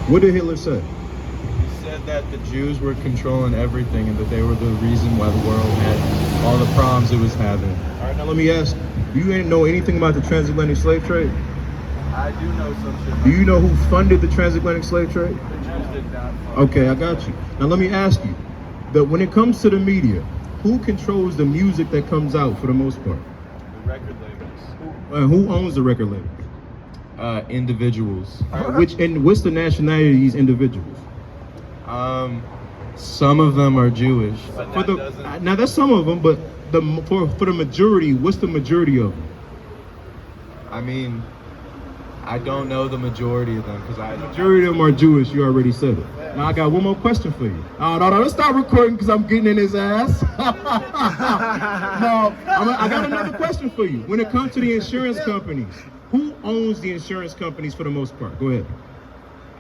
What did Hitler say? He said that the Jews were controlling everything and that they were the reason why the world had all the problems it was having. All right, now let me ask you, do you know anything about the transatlantic slave trade? I do know some shit. Do you know who funded the transatlantic slave trade? The Jews did not. Okay, I got you. Now let me ask you, that when it comes to the media, who controls the music that comes out for the most part? The record labels. Who owns the record label? Individuals. What's the nationality of these individuals? Some of them are Jewish. But Now that's some of them, but for the majority, what's the majority of them? I mean, I don't know the majority of them because The majority of them are Jewish. You already said it. Now I got one more question for you. No, let's stop recording because I'm getting in his ass. No, I got another question for you. When it comes to the insurance companies, who owns the insurance companies for the most part? Go ahead.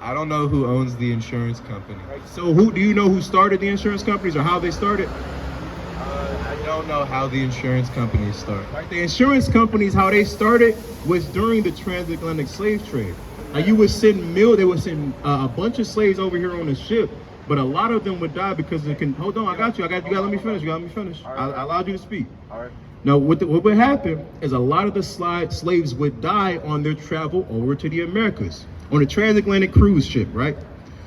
I don't know who owns the insurance company. So do you know who started the insurance companies or how they started? I don't know how the insurance companies start. The insurance companies, how they started was during the transatlantic slave trade. Now they would send a bunch of slaves over here on a ship, but a lot of them would die because they can. Hold on, I got you. You got to let me finish. You got to let me finish. I allowed you to speak. All right. Now, what would happen is a lot of the slaves would die on their travel over to the Americas on a transatlantic cruise ship, right?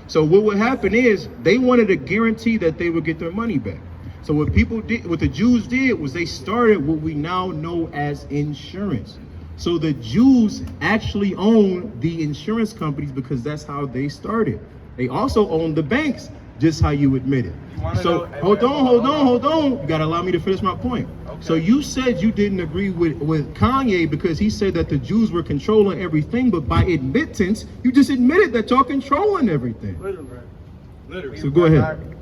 So what would happen is they wanted a guarantee that they would get their money back. So what the Jews did was they started what we now know as insurance. So the Jews actually own the insurance companies because that's how they started. They also own the banks, just how you admit it. So hold on. You gotta allow me to finish my point. Okay. So you said you didn't agree with Kanye because he said that the Jews were controlling everything, but by admittance, you just admitted that y'all controlling everything. Literally. So go ahead.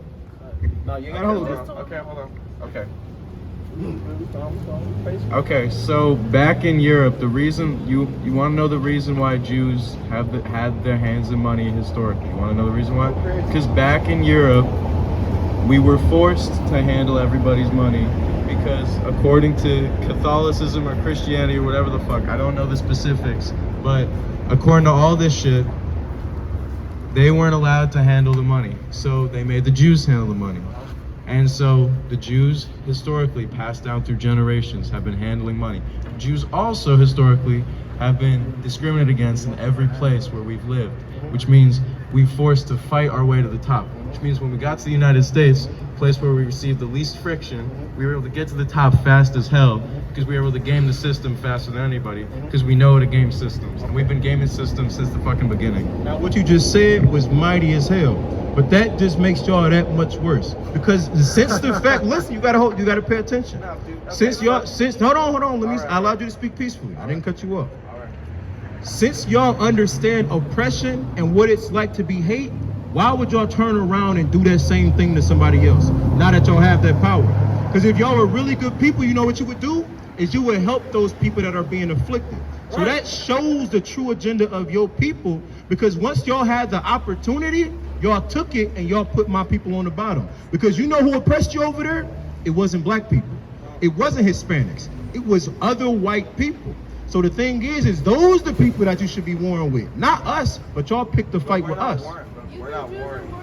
No, you gotta hold on. Okay, hold on. Okay. Okay, so back in Europe, the reason you want to know the reason why Jews had their hands in money historically. You want to know the reason why? Because back in Europe, we were forced to handle everybody's money because according to Catholicism or Christianity or whatever the fuck, I don't know the specifics, but according to all this shit, they weren't allowed to handle the money. So they made the Jews handle the money. And so the Jews historically passed down through generations have been handling money. Jews also historically have been discriminated against in every place where we've lived, which means we've forced to fight our way to the top, which means when we got to the United States, a place where we received the least friction, we were able to get to the top fast as hell because we were able to game the system faster than anybody because we know how to game systems. And we've been gaming systems since the fucking beginning. Now what you just said was mighty as hell. But that just makes y'all that much worse. Because since the fact, listen, you gotta pay attention. Hold on, I allowed you to speak peacefully. I didn't cut you off. Since y'all understand oppression and what it's like to be hate, why would y'all turn around and do that same thing to somebody else? Now that y'all have that power. Because if y'all are really good people, you know what you would do? Is you would help those people that are being afflicted. So that shows the true agenda of your people, because once y'all had the opportunity, y'all took it and y'all put my people on the bottom. Because you know who oppressed you over there? It wasn't black people. It wasn't Hispanics. It was other white people. So the thing is those the people that you should be warring with. Not us, but y'all picked the fight with us. We're not warring.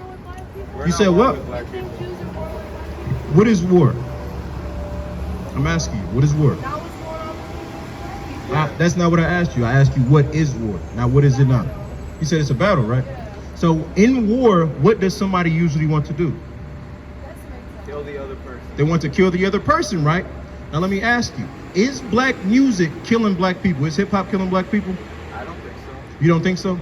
You said what? What is war? I'm asking you, what is war? That's not what I asked you. I asked you, what is war? Now, what is it not? You said it's a battle, right? So in war, what does somebody usually want to do? Kill the other person. They want to kill the other person, right? Now let me ask you, is black music killing black people? Is hip hop killing black people? I don't think so. You don't think so?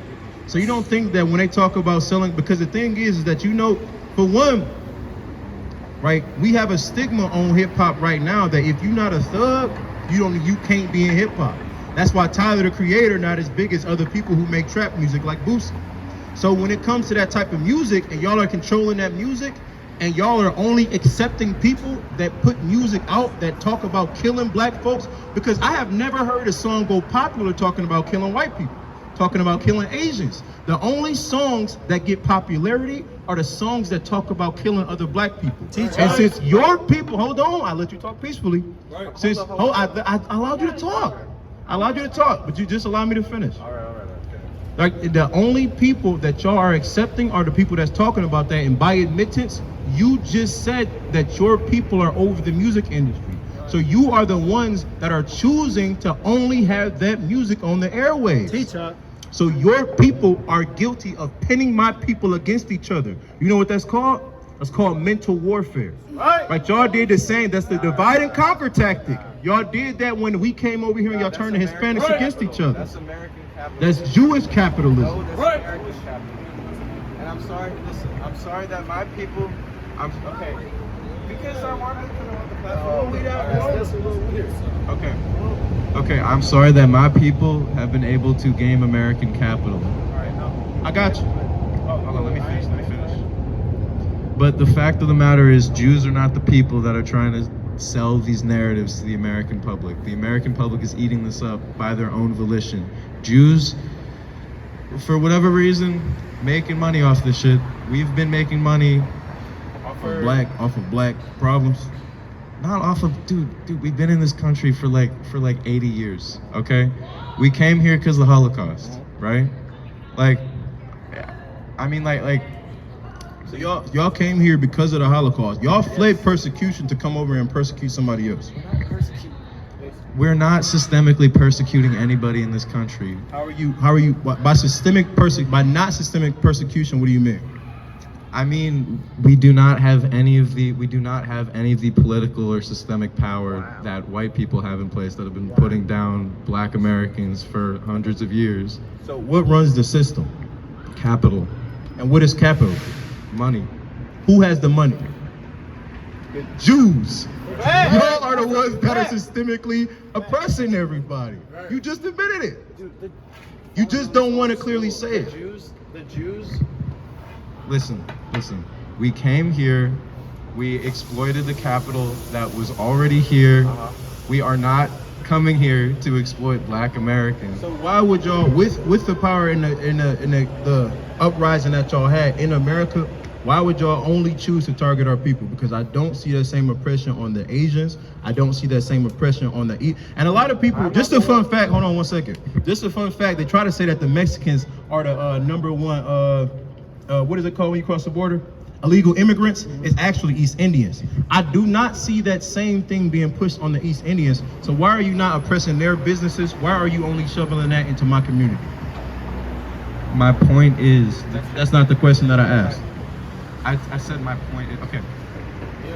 So you don't think that when they talk about selling, because the thing is that, you know, for one, right, we have a stigma on hip hop right now that if you're not a thug, you can't be in hip hop. That's why Tyler the Creator not as big as other people who make trap music like Boosie. So when it comes to that type of music and y'all are controlling that music and y'all are only accepting people that put music out that talk about killing black folks, because I have never heard a song go popular talking about killing white people, talking about killing Asians. The only songs that get popularity are the songs that talk about killing other black people. And since your people, hold on, I let you talk peacefully. I allowed you to talk. I allowed you to talk, but you just allowed me to finish. All right, okay. Like the only people that y'all are accepting are the people that's talking about that. And by admittance, you just said that your people are over the music industry. So you are the ones that are choosing to only have that music on the airwaves. Teacher. So your people are guilty of pinning my people against each other. You know what that's called? That's called mental warfare. Like y'all did the same. That's the divide and conquer tactic. Y'all did that when we came over here and y'all turned the Hispanics against each other. That's American capitalism. That's Jewish capitalism. No, that's American capitalism. And I'm sorry, listen, I'm sorry that my people, okay, because I wanted to put on the platform. That's a little weird. Okay. Okay, I'm sorry that my people have been able to gain American capital. I got you. Hold on, let me finish. But the fact of the matter is, Jews are not the people that are trying to sell these narratives to the American public. The American public is eating this up by their own volition. Jews, for whatever reason, making money off this shit. We've been making money off of black problems. Not off of, dude, we've been in this country for like 80 years, okay? We came here because of the Holocaust, right? Like, I mean, like. So y'all came here because of the Holocaust. Y'all fled persecution to come over and persecute somebody else. We're not systemically persecuting anybody in this country. How are you by not systemic persecution? What do you mean? I mean, we do not have any of the political or systemic power that white people have in place that have been putting down black Americans for hundreds of years. So what runs the system? Capital. And what is capital? Money. Who has the money? The Jews. Y'all are the ones that are systemically oppressing everybody. You just admitted it. You just don't want to clearly say it. The Jews. Listen. We came here. We exploited the capital that was already here. We are not coming here to exploit black Americans. So why would y'all, with the power in the uprising that y'all had in America, why would y'all only choose to target our people? Because I don't see that same oppression on the Asians. I don't see that same oppression on the and a lot of people, just a fun fact, hold on one second. Just a fun fact, they try to say that the Mexicans are the number one, what is it called when you cross the border? Illegal immigrants. It's actually East Indians. I do not see that same thing being pushed on the East Indians. So why are you not oppressing their businesses? Why are you only shoveling that into my community? My point is, That's not the question that I asked. I said my point is, okay.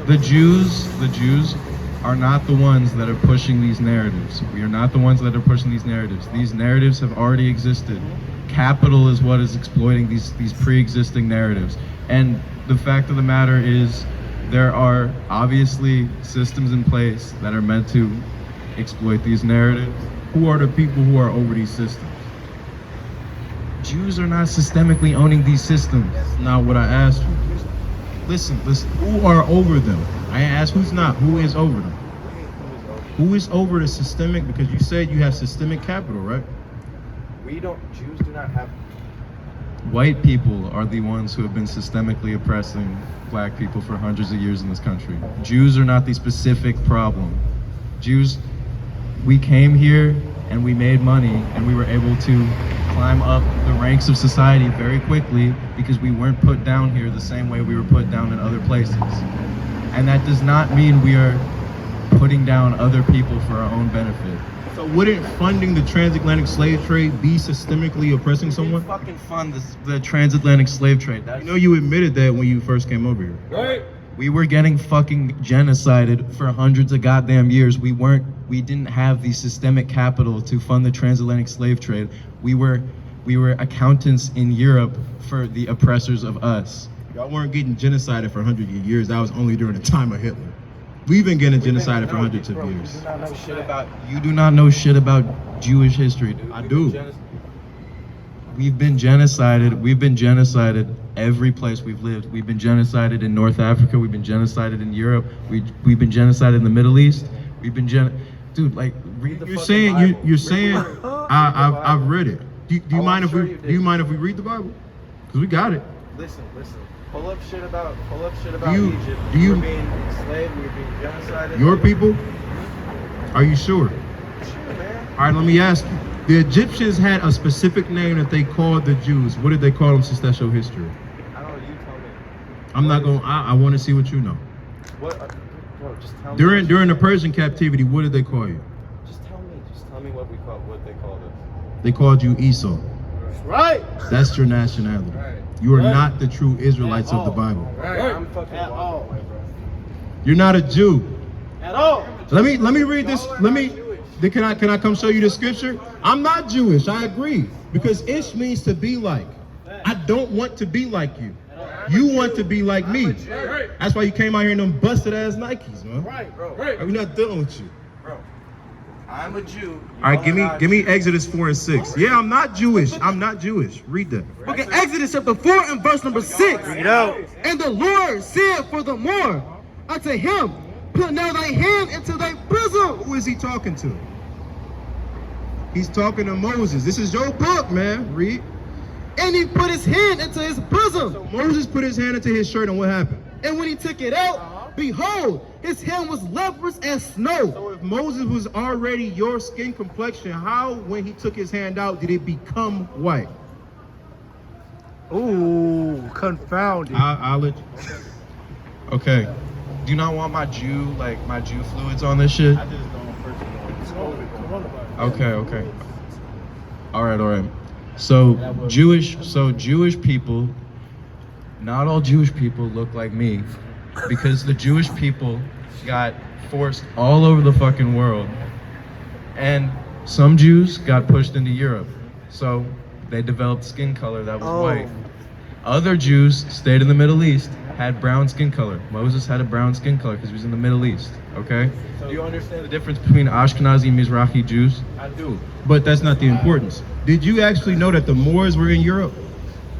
The Jews are not the ones that are pushing these narratives. We are not the ones that are pushing these narratives. These narratives have already existed. Capital is what is exploiting these pre-existing narratives. And the fact of the matter is, there are obviously systems in place that are meant to exploit these narratives. Who are the people who are over these systems? Jews are not systemically owning these systems. That's not what I asked you. Listen. Who are over them? I asked who's not. Who is over them? Who is over the systemic? Because you said you have systemic capital, right? Jews do not have. White people are the ones who have been systemically oppressing black people for hundreds of years in this country. Jews are not the specific problem. Jews, we came here and we made money and we were able to climb up the ranks of society very quickly because we weren't put down here the same way we were put down in other places. And that does not mean we are putting down other people for our own benefit. So wouldn't funding the transatlantic slave trade be systemically oppressing someone? Fucking fund the transatlantic slave trade. You know you admitted that when you first came over here. Right. We were getting fucking genocided for hundreds of goddamn years. We didn't have the systemic capital to fund the transatlantic slave trade. We were accountants in Europe for the oppressors of us. Y'all weren't getting genocided for hundreds of years. That was only during the time of Hitler. We've been getting genocided for hundreds of years. You do not know shit about Jewish history, dude. I do. We've been genocided. We've been genocided every place we've lived. We've been genocided in North Africa. We've been genocided in Europe. We've been genocided in the Middle East. We've been dude, like, read the You're fucking saying Bible. you're saying I've read it. Do you mind if we read the Bible? Because we got it. Listen. Pull up shit about you- Egypt. do you- We're being enslaved. We're being genocided. Your people? Are you sure? Sure, man. All right, let me ask you. The Egyptians had a specific name that they called the Jews. What did they call them since that's your history? I don't know. You tell me. I'm not going. I want to see what you know. What? Bro, just tell me. During the Persian captivity, what did they call you? Just tell me. Just tell me what they called us. They called you Esau. Right. That's your nationality. Right. You are Right. not the true Israelites of the Bible. Right. I'm fucking At all. walking away, bro. You're not a Jew. At all. Let me read this. Can I come show you the scripture? I'm not Jewish. I agree, because ish means to be like. I don't want to be like you. You want to be like me. That's why you came out here in them busted ass Nikes, man. Right. Bro. We're not dealing with you. Bro. I'm a Jew. All right, give me Exodus 4 and 6. Yeah, I'm not Jewish. I'm not Jewish. Read that. Okay, Exodus chapter 4 and verse number 6. Read out. And the Lord said furthermore unto him, put now thy hand into thy bosom. Who is he talking to? He's talking to Moses. This is your book, man. Read. And he put his hand into his bosom. So Moses put his hand into his shirt, and what happened? And when he took it out, behold, his hand was leprous as snow. So if Moses was already your skin complexion, how, when he took his hand out, did it become white? Ooh, confounded. I'll let you. Okay. Do you not want my Jew fluids on this shit? I just don't personally. Okay. All right. So Jewish people, not all Jewish people look like me, because the Jewish people got forced all over the fucking world, and some Jews got pushed into Europe, so they developed skin color that was white. Other Jews stayed in the Middle East, had brown skin color. Moses had a brown skin color because he was in the Middle East. Okay? Do you understand the difference between Ashkenazi and Mizrahi Jews? I do. But that's not the importance. Did you actually know that the Moors were in Europe?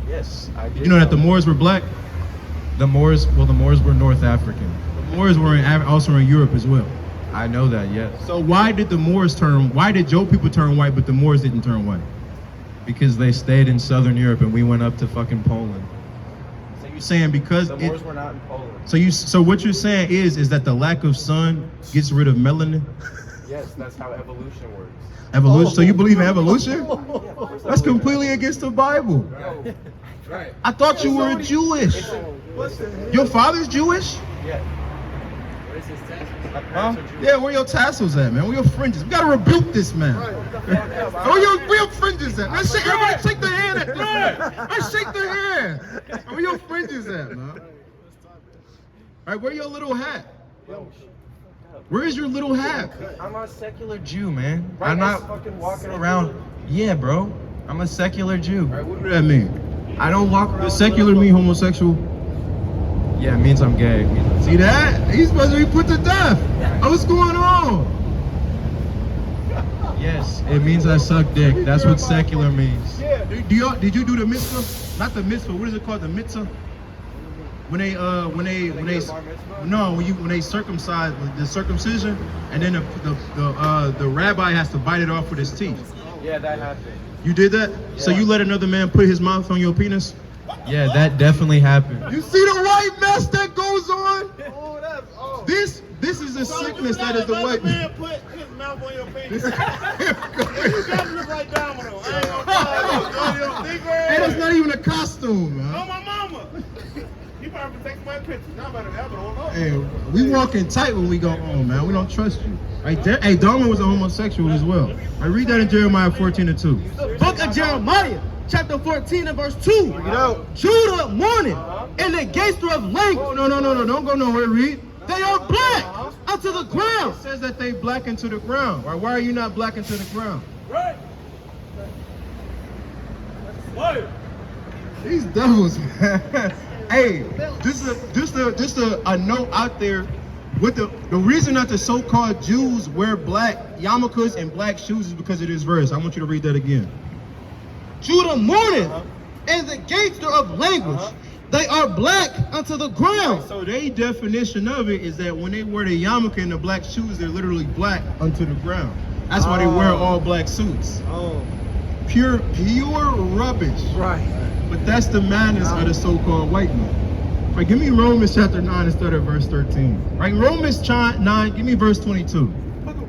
Yes, I did. You know that the Moors were black? The Moors were North African. The Moors were also in Europe as well. I know that, yes. So why did your people turn white, but the Moors didn't turn white? Because they stayed in Southern Europe and we went up to fucking Poland. So you're saying because The Moors were not in Poland. so what you're saying is that the lack of sun gets rid of melanin? Yes, that's how evolution works. Evolution. So you believe in evolution? Yeah, of course I That's believe completely against the Bible. that. Right. I thought you were Jewish. Your father's Jewish? Yeah. Huh? Yeah, where your tassels at, man? Where your fringes? We gotta rebuke this man. Where your fringes at? Man, everybody shake their hand at this man. Man, shake their hand. Where your fringes at, man? All right, where your little hat? Where is your little hat? I'm a secular Jew, man. Right, I'm that's not fucking walking around. Yeah, bro. I'm a secular Jew. All right, what does that mean? I don't walk around. Does secular mean homosexual? Yeah, it means I'm gay. See that? He's supposed to be put to death. What's going on? Yes, it means I suck dick. That's what secular means. Did you do the mitzvah? Not the mitzvah. What is it called? The mitzvah? When they circumcise the circumcision, and then the rabbi has to bite it off with his teeth. Yeah, that happened. You did that? So you let another man put his mouth on your penis? Yeah, that definitely happened. You see the white mess that goes on? Oh, that's all. This is a sickness that is the white man. Put his mouth on your penis. You gotta look like Domino. I ain't gonna Hey, that's not even a costume, man. Oh, my mama. You probably take my pictures. Y'all better have it on. Hey, we walking tight when we go home, man. We don't trust you. Right there. Hey, Darwin was a homosexual as well. I read that in Jeremiah 14:2. The book of Jeremiah, chapter 14 and verse 2. Judah mourning, and the gates thereof languish. Oh, no, don't go nowhere. Read. They are black unto the ground. It says that they blacken to the ground. Why are you not blackened to the ground? Right. What? These devils, man. Hey, just a note out there. With the reason that the so-called Jews wear black yarmulkes and black shoes is because of this verse. I want you to read that again. Judah mourning, and the gates thereof languish. They are black unto the ground. So their definition of it is that when they wear the yarmulke and the black shoes, they're literally black unto the ground. That's why they wear all black suits. Oh. Pure rubbish. Right. But that's the madness of the so-called white man. Right, give me Romans chapter 9 instead of verse 13. Right, Romans 9, give me verse 22.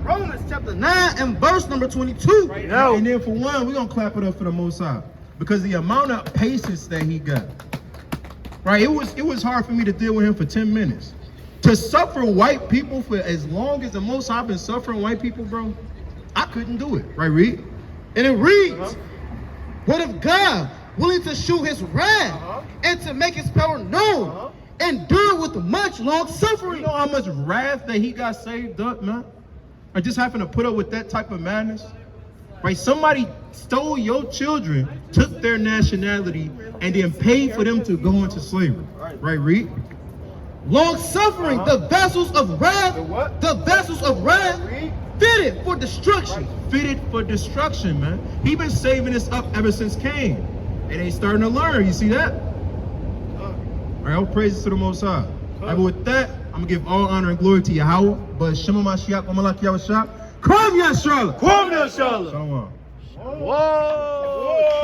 Romans chapter 9 and verse number 22. And then for one, we're gonna clap it up for the Most High. Because the amount of patience that he got. Right? It was hard for me to deal with him for 10 minutes. To suffer white people for as long as the Most High been suffering white people, bro, I couldn't do it. Right, read? And it reads, what if God, willing to show his wrath and to make his power known, endure with much long You suffering? know how much wrath that he got saved up, man? Or just having to put up with that type of madness? Right? Somebody stole your children, took their nationality, and then paid for them to go into slavery. Right, read? Long suffering, the vessels of wrath, the vessels of wrath, fitted for destruction. Fitted for destruction, man. He been saving us up ever since Cain. And they starting to learn. You see that? All right, all praises to the Most High. All right, but with that, I'm going to give all honor and glory to Yahweh. But Shema Mashiach, Mamalak Yahushua. Kwam Yasharallah. Kwam Yasharallah. Shalom. Whoa!